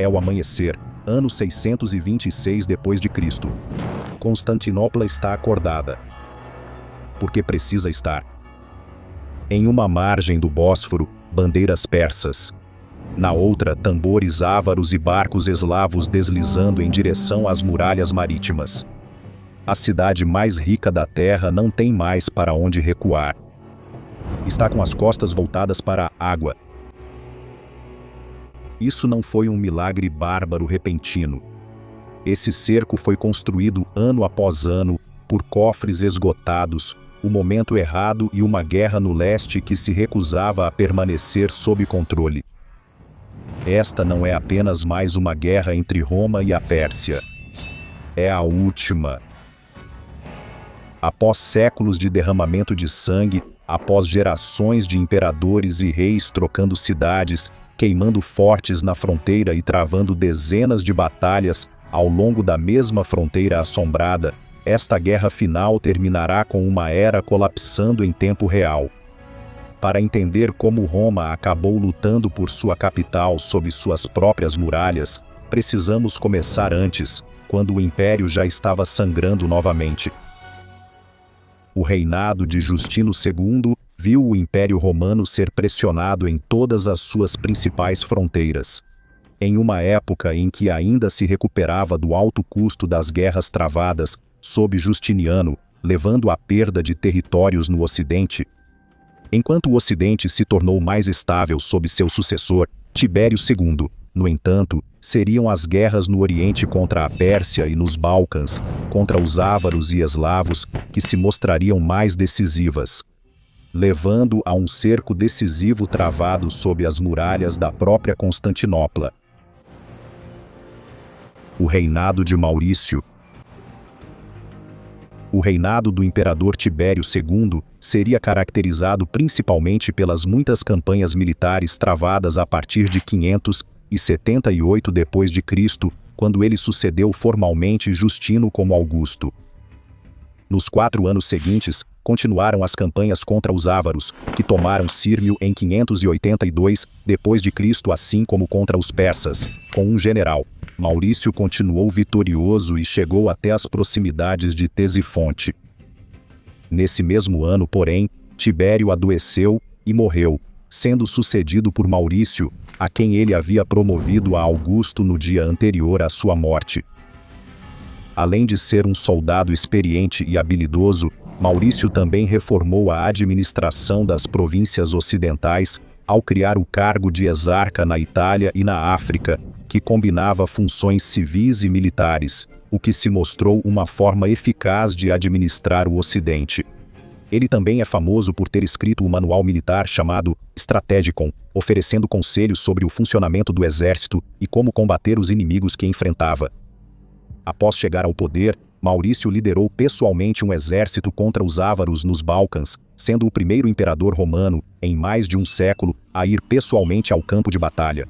É o amanhecer, ano 626 d.C. Constantinopla está acordada. Porque precisa estar. Em uma margem do Bósforo, bandeiras persas. Na outra, tambores ávaros e barcos eslavos deslizando em direção às muralhas marítimas. A cidade mais rica da terra não tem mais para onde recuar. Está com as costas voltadas para a água. Isso não foi um milagre bárbaro repentino. Esse cerco foi construído ano após ano, por cofres esgotados, o momento errado e uma guerra no leste que se recusava a permanecer sob controle. Esta não é apenas mais uma guerra entre Roma e a Pérsia. É a última. Após séculos de derramamento de sangue, após gerações de imperadores e reis trocando cidades, queimando fortes na fronteira e travando dezenas de batalhas ao longo da mesma fronteira assombrada, esta guerra final terminará com uma era colapsando em tempo real. Para entender como Roma acabou lutando por sua capital sob suas próprias muralhas, precisamos começar antes, quando o Império já estava sangrando novamente. O reinado de Justino II viu o Império Romano ser pressionado em todas as suas principais fronteiras. Em uma época em que ainda se recuperava do alto custo das guerras travadas sob Justiniano, levando à perda de territórios no Ocidente. Enquanto o Ocidente se tornou mais estável sob seu sucessor, Tibério II, no entanto, seriam as guerras no Oriente contra a Pérsia e nos Balcãs, contra os ávaros e eslavos, que se mostrariam mais decisivas, levando a um cerco decisivo travado sob as muralhas da própria Constantinopla. O reinado de Maurício. O reinado do imperador Tibério II seria caracterizado principalmente pelas muitas campanhas militares travadas a partir de 578 d.C., quando ele sucedeu formalmente Justino como Augusto. Nos 4 anos seguintes, continuaram as campanhas contra os ávaros, que tomaram Sírmio em 582 d.C., assim como contra os persas, com um general. Maurício continuou vitorioso e chegou até as proximidades de Ctesifonte. Nesse mesmo ano, porém, Tibério adoeceu e morreu, sendo sucedido por Maurício, a quem ele havia promovido a Augusto no dia anterior à sua morte. Além de ser um soldado experiente e habilidoso, Maurício também reformou a administração das províncias ocidentais, ao criar o cargo de exarca na Itália e na África, que combinava funções civis e militares, o que se mostrou uma forma eficaz de administrar o Ocidente. Ele também é famoso por ter escrito o manual militar chamado Strategicon, oferecendo conselhos sobre o funcionamento do exército e como combater os inimigos que enfrentava. Após chegar ao poder, Maurício liderou pessoalmente um exército contra os ávaros nos Balcãs, sendo o primeiro imperador romano, em mais de um século, a ir pessoalmente ao campo de batalha.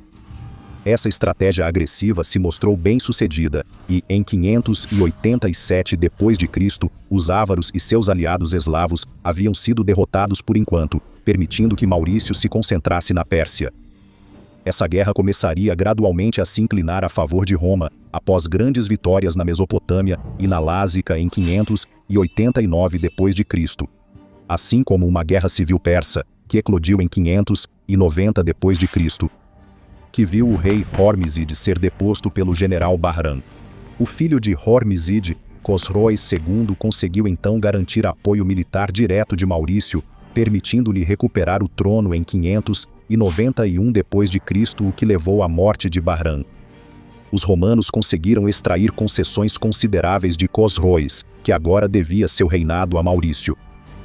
Essa estratégia agressiva se mostrou bem-sucedida, e, em 587 d.C., os ávaros e seus aliados eslavos haviam sido derrotados por enquanto, permitindo que Maurício se concentrasse na Pérsia. Essa guerra começaria gradualmente a se inclinar a favor de Roma, após grandes vitórias na Mesopotâmia e na Lásica em 589 d.C., assim como uma guerra civil persa, que eclodiu em 590 d.C., que viu o rei Hormizd ser deposto pelo general Bahram. O filho de Hormizd, Cosroes II, conseguiu então garantir apoio militar direto de Maurício, permitindo-lhe recuperar o trono em 591 d.C., o que levou à morte de Bahram. Os romanos conseguiram extrair concessões consideráveis de Cosroes, que agora devia seu reinado a Maurício,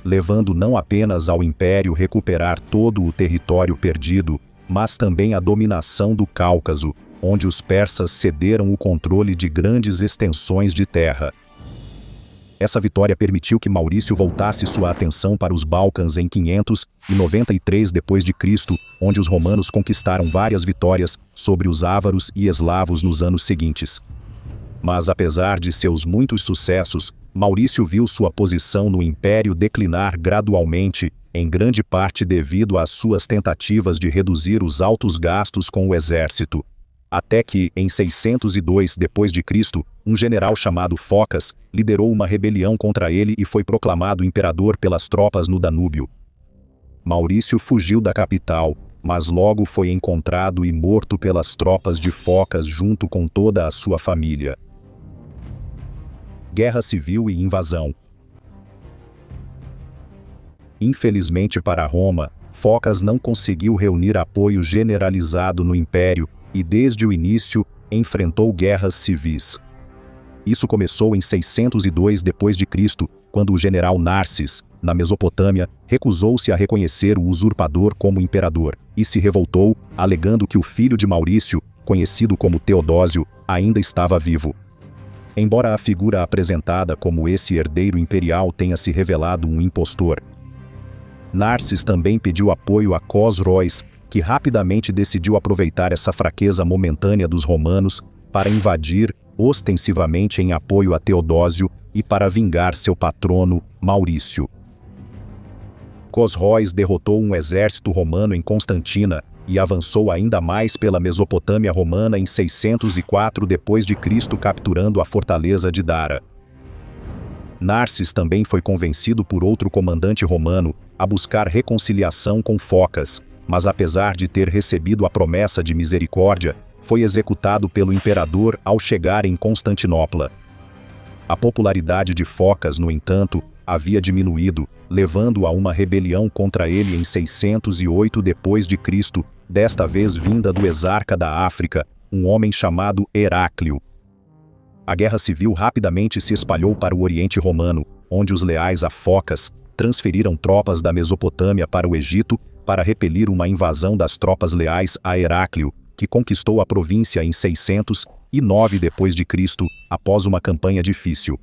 levando não apenas ao império recuperar todo o território perdido, mas também a dominação do Cáucaso, onde os persas cederam o controle de grandes extensões de terra. Essa vitória permitiu que Maurício voltasse sua atenção para os Balcãs em 593 d.C., onde os romanos conquistaram várias vitórias sobre os ávaros e eslavos nos anos seguintes. Mas apesar de seus muitos sucessos, Maurício viu sua posição no império declinar gradualmente, em grande parte devido às suas tentativas de reduzir os altos gastos com o exército. até que, em 602 d.C., um general chamado Focas liderou uma rebelião contra ele e foi proclamado imperador pelas tropas no Danúbio. Maurício fugiu da capital, mas logo foi encontrado e morto pelas tropas de Focas junto com toda a sua família. Guerra civil e invasão. Infelizmente para Roma, Focas não conseguiu reunir apoio generalizado no Império e, desde o início, enfrentou guerras civis. Isso começou em 602 d.C., quando o general Narses, na Mesopotâmia, recusou-se a reconhecer o usurpador como imperador e se revoltou, alegando que o filho de Maurício, conhecido como Teodósio, ainda estava vivo. Embora a figura apresentada como esse herdeiro imperial tenha se revelado um impostor, Narses também pediu apoio a Cosroes, que rapidamente decidiu aproveitar essa fraqueza momentânea dos romanos para invadir, ostensivamente em apoio a Teodósio e para vingar seu patrono, Maurício. Cosroes derrotou um exército romano em Constantina e avançou ainda mais pela Mesopotâmia romana em 604 d.C., capturando a fortaleza de Dara. Narses também foi convencido por outro comandante romano a buscar reconciliação com Focas, mas apesar de ter recebido a promessa de misericórdia, foi executado pelo imperador ao chegar em Constantinopla. A popularidade de Focas, no entanto, havia diminuído, levando a uma rebelião contra ele em 608 d.C., desta vez vinda do exarca da África, um homem chamado Heráclio. A guerra civil rapidamente se espalhou para o Oriente Romano, onde os leais a Focas transferiram tropas da Mesopotâmia para o Egito para repelir uma invasão das tropas leais a Heráclio, que conquistou a província em 609 d.C., após uma campanha difícil.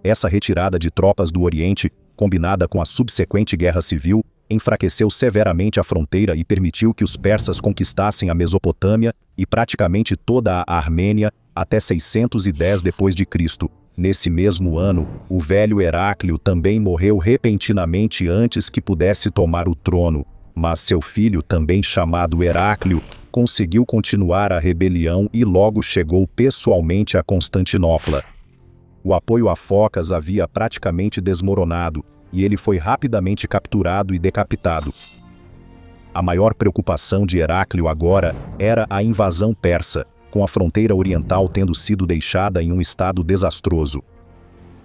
Essa retirada de tropas do Oriente, combinada com a subsequente guerra civil, enfraqueceu severamente a fronteira e permitiu que os persas conquistassem a Mesopotâmia e praticamente toda a Armênia até 610 d.C. Nesse mesmo ano, o velho Heráclio também morreu repentinamente antes que pudesse tomar o trono, mas seu filho, também chamado Heráclio, conseguiu continuar a rebelião e logo chegou pessoalmente a Constantinopla. O apoio a Focas havia praticamente desmoronado, e ele foi rapidamente capturado e decapitado. A maior preocupação de Heráclio agora era a invasão persa, com a fronteira oriental tendo sido deixada em um estado desastroso.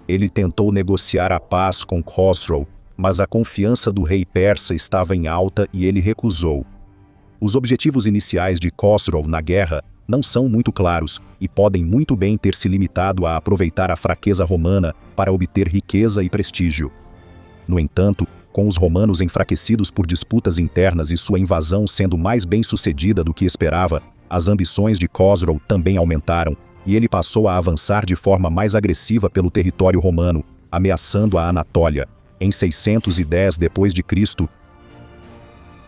Ele tentou negociar a paz com Khosrow, mas a confiança do rei persa estava em alta e ele recusou. Os objetivos iniciais de Khosrow na guerra não são muito claros e podem muito bem ter se limitado a aproveitar a fraqueza romana para obter riqueza e prestígio. No entanto, com os romanos enfraquecidos por disputas internas e sua invasão sendo mais bem-sucedida do que esperava, as ambições de Khosrow também aumentaram, e ele passou a avançar de forma mais agressiva pelo território romano, ameaçando a Anatólia. Em 610 d.C.,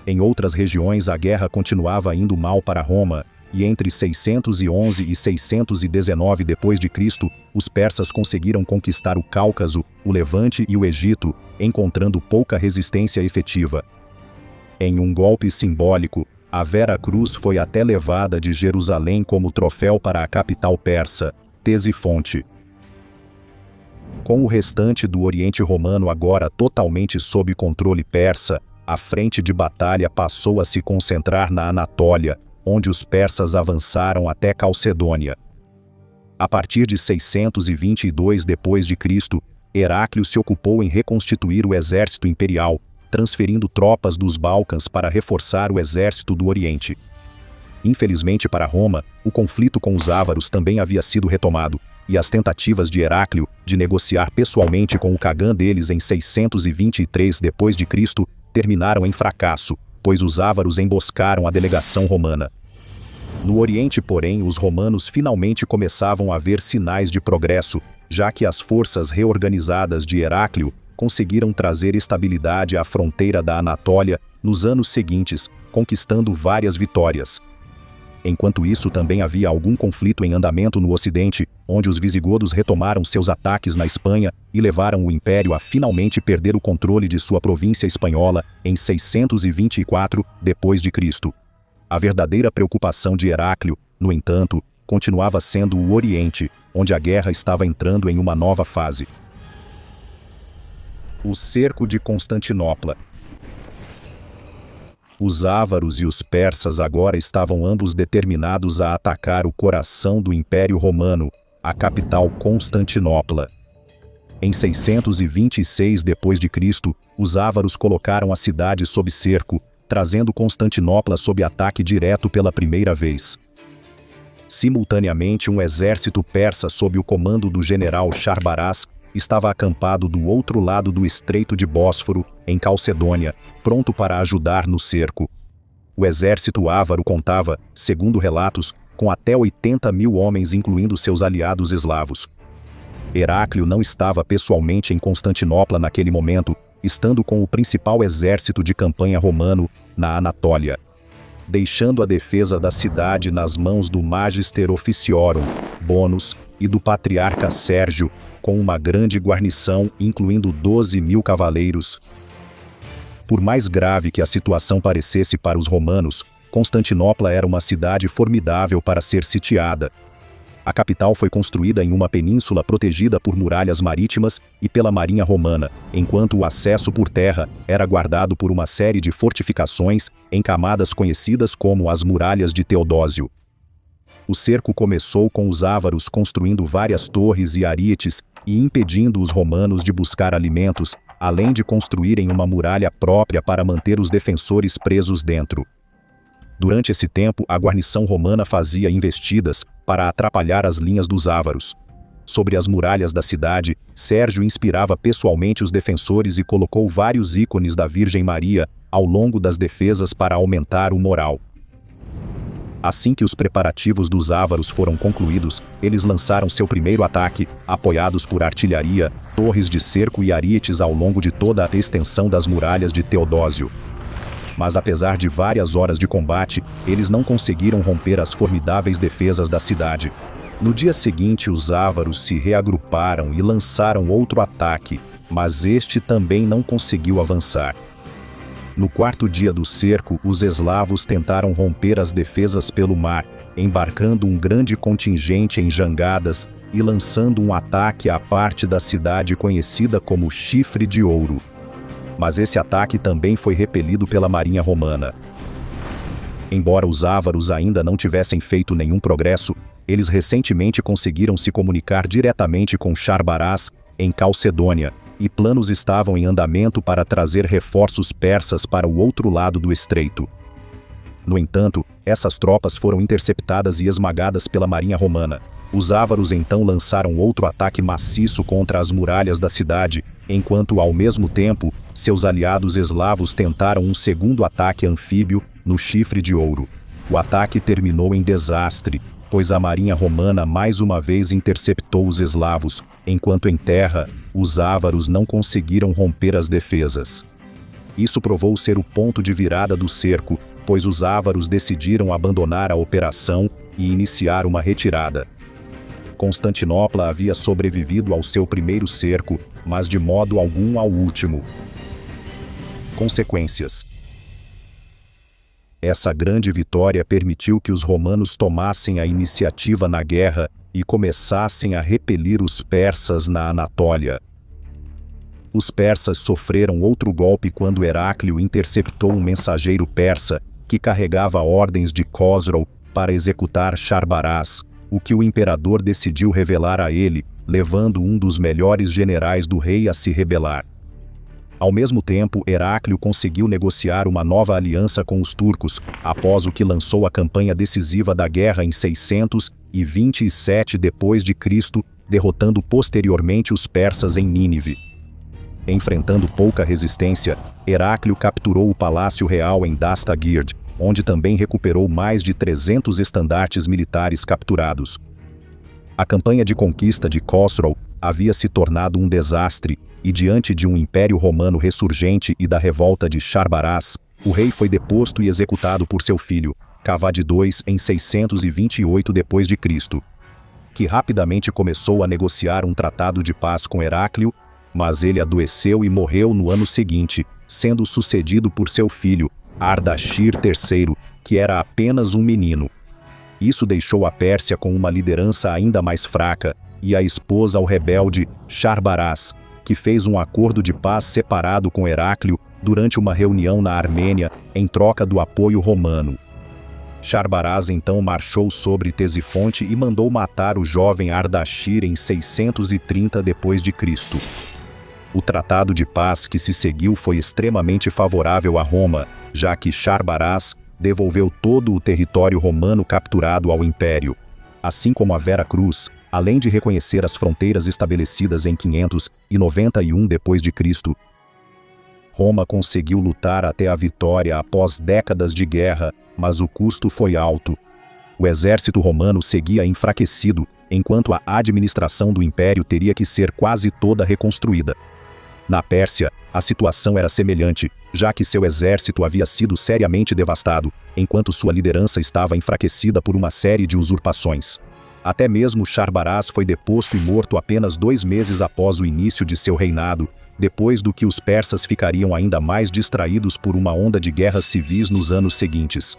em outras regiões a guerra continuava indo mal para Roma, e entre 611 e 619 d.C., os persas conseguiram conquistar o Cáucaso, o Levante e o Egito, encontrando pouca resistência efetiva. Em um golpe simbólico, a Vera Cruz foi até levada de Jerusalém como troféu para a capital persa, Ctesifonte. Com o restante do Oriente Romano agora totalmente sob controle persa, a frente de batalha passou a se concentrar na Anatólia, onde os persas avançaram até Calcedônia. A partir de 622 d.C., Heráclio se ocupou em reconstituir o exército imperial, transferindo tropas dos Balcãs para reforçar o exército do Oriente. Infelizmente para Roma, o conflito com os ávaros também havia sido retomado, e as tentativas de Heráclio de negociar pessoalmente com o Cagã deles em 623 d.C. terminaram em fracasso, pois os ávaros emboscaram a delegação romana. No Oriente, porém, os romanos finalmente começavam a ver sinais de progresso, já que as forças reorganizadas de Heráclio conseguiram trazer estabilidade à fronteira da Anatólia nos anos seguintes, conquistando várias vitórias. Enquanto isso, também havia algum conflito em andamento no Ocidente, onde os visigodos retomaram seus ataques na Espanha e levaram o Império a finalmente perder o controle de sua província espanhola em 624 d.C. A verdadeira preocupação de Heráclio, no entanto, continuava sendo o Oriente, onde a guerra estava entrando em uma nova fase. O cerco de Constantinopla. Os ávaros e os persas agora estavam ambos determinados a atacar o coração do Império Romano, a capital Constantinopla. Em 626 d.C., os ávaros colocaram a cidade sob cerco, trazendo Constantinopla sob ataque direto pela primeira vez. Simultaneamente, um exército persa sob o comando do general Sharbaraz estava acampado do outro lado do Estreito de Bósforo, em Calcedônia, pronto para ajudar no cerco. O exército ávaro contava, segundo relatos, com até 80.000 homens, incluindo seus aliados eslavos. Heráclio não estava pessoalmente em Constantinopla naquele momento, estando com o principal exército de campanha romano, na Anatólia, deixando a defesa da cidade nas mãos do Magister Officiorum, Bonus, e do patriarca Sérgio, com uma grande guarnição, incluindo 12.000 cavaleiros. Por mais grave que a situação parecesse para os romanos, Constantinopla era uma cidade formidável para ser sitiada. A capital foi construída em uma península protegida por muralhas marítimas e pela marinha romana, enquanto o acesso por terra era guardado por uma série de fortificações em camadas conhecidas como as Muralhas de Teodósio. O cerco começou com os ávaros construindo várias torres e arietes e impedindo os romanos de buscar alimentos, além de construírem uma muralha própria para manter os defensores presos dentro. Durante esse tempo, a guarnição romana fazia investidas para atrapalhar as linhas dos ávaros. Sobre as muralhas da cidade, Sérgio inspirava pessoalmente os defensores e colocou vários ícones da Virgem Maria ao longo das defesas para aumentar o moral. Assim que os preparativos dos ávaros foram concluídos, eles lançaram seu primeiro ataque, apoiados por artilharia, torres de cerco e arietes ao longo de toda a extensão das muralhas de Teodósio. Mas apesar de várias horas de combate, eles não conseguiram romper as formidáveis defesas da cidade. No dia seguinte, os ávaros se reagruparam e lançaram outro ataque, mas este também não conseguiu avançar. No quarto dia do cerco, os eslavos tentaram romper as defesas pelo mar, embarcando um grande contingente em jangadas e lançando um ataque à parte da cidade conhecida como Chifre de Ouro. Mas esse ataque também foi repelido pela marinha romana. Embora os ávaros ainda não tivessem feito nenhum progresso, eles recentemente conseguiram se comunicar diretamente com Sharbaraz, em Calcedônia, e planos estavam em andamento para trazer reforços persas para o outro lado do estreito. No entanto, essas tropas foram interceptadas e esmagadas pela marinha romana. Os ávaros então lançaram outro ataque maciço contra as muralhas da cidade, enquanto ao mesmo tempo, seus aliados eslavos tentaram um segundo ataque anfíbio no Chifre de Ouro. O ataque terminou em desastre, pois a marinha romana mais uma vez interceptou os eslavos, enquanto em terra, os ávaros não conseguiram romper as defesas. Isso provou ser o ponto de virada do cerco, pois os ávaros decidiram abandonar a operação e iniciar uma retirada. Constantinopla havia sobrevivido ao seu primeiro cerco, mas de modo algum ao último. Consequências. Essa grande vitória permitiu que os romanos tomassem a iniciativa na guerra e começassem a repelir os persas na Anatólia. Os persas sofreram outro golpe quando Heráclio interceptou um mensageiro persa que carregava ordens de Khosrou para executar Sharbaraz, o que o imperador decidiu revelar a ele, levando um dos melhores generais do rei a se rebelar. Ao mesmo tempo, Heráclio conseguiu negociar uma nova aliança com os turcos, após o que lançou a campanha decisiva da guerra em 627 d.C., derrotando posteriormente os persas em Nínive. Enfrentando pouca resistência, Heráclio capturou o palácio real em Dastagird, onde também recuperou mais de 300 estandartes militares capturados. A campanha de conquista de Khosrou havia se tornado um desastre, e diante de um império romano ressurgente e da revolta de Sharbaraz, o rei foi deposto e executado por seu filho, Cavad II, em 628 d.C., que rapidamente começou a negociar um tratado de paz com Heráclio, mas ele adoeceu e morreu no ano seguinte, sendo sucedido por seu filho, Ardashir III, que era apenas um menino. Isso deixou a Pérsia com uma liderança ainda mais fraca, e a expôs ao rebelde Sharbaraz, que fez um acordo de paz separado com Heraclio durante uma reunião na Armênia em troca do apoio romano. Sharbaraz então marchou sobre Ctesifonte e mandou matar o jovem Ardashir em 630 d.C. O tratado de paz que se seguiu foi extremamente favorável a Roma, já que Sharbaraz devolveu todo o território romano capturado ao Império. Assim como a Vera Cruz, além de reconhecer as fronteiras estabelecidas em 591 d.C., Roma conseguiu lutar até a vitória após décadas de guerra, mas o custo foi alto. O exército romano seguia enfraquecido, enquanto a administração do império teria que ser quase toda reconstruída. Na Pérsia, a situação era semelhante, já que seu exército havia sido seriamente devastado, enquanto sua liderança estava enfraquecida por uma série de usurpações. Até mesmo Sharbaraz foi deposto e morto apenas 2 meses após o início de seu reinado, depois do que os persas ficariam ainda mais distraídos por uma onda de guerras civis nos anos seguintes.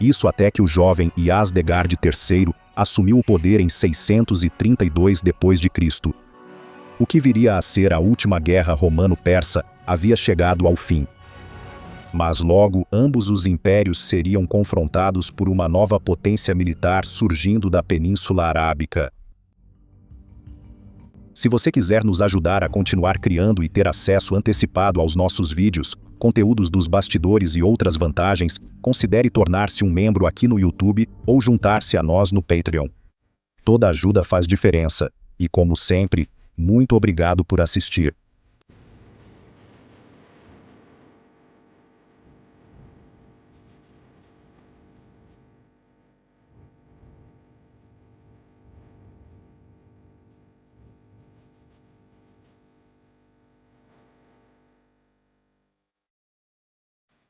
Isso até que o jovem Yazdegerd III assumiu o poder em 632 d.C. O que viria a ser a última guerra romano-persa havia chegado ao fim. Mas logo ambos os impérios seriam confrontados por uma nova potência militar surgindo da Península Arábica. Se você quiser nos ajudar a continuar criando e ter acesso antecipado aos nossos vídeos, conteúdos dos bastidores e outras vantagens, considere tornar-se um membro aqui no YouTube ou juntar-se a nós no Patreon. Toda ajuda faz diferença, e como sempre, muito obrigado por assistir.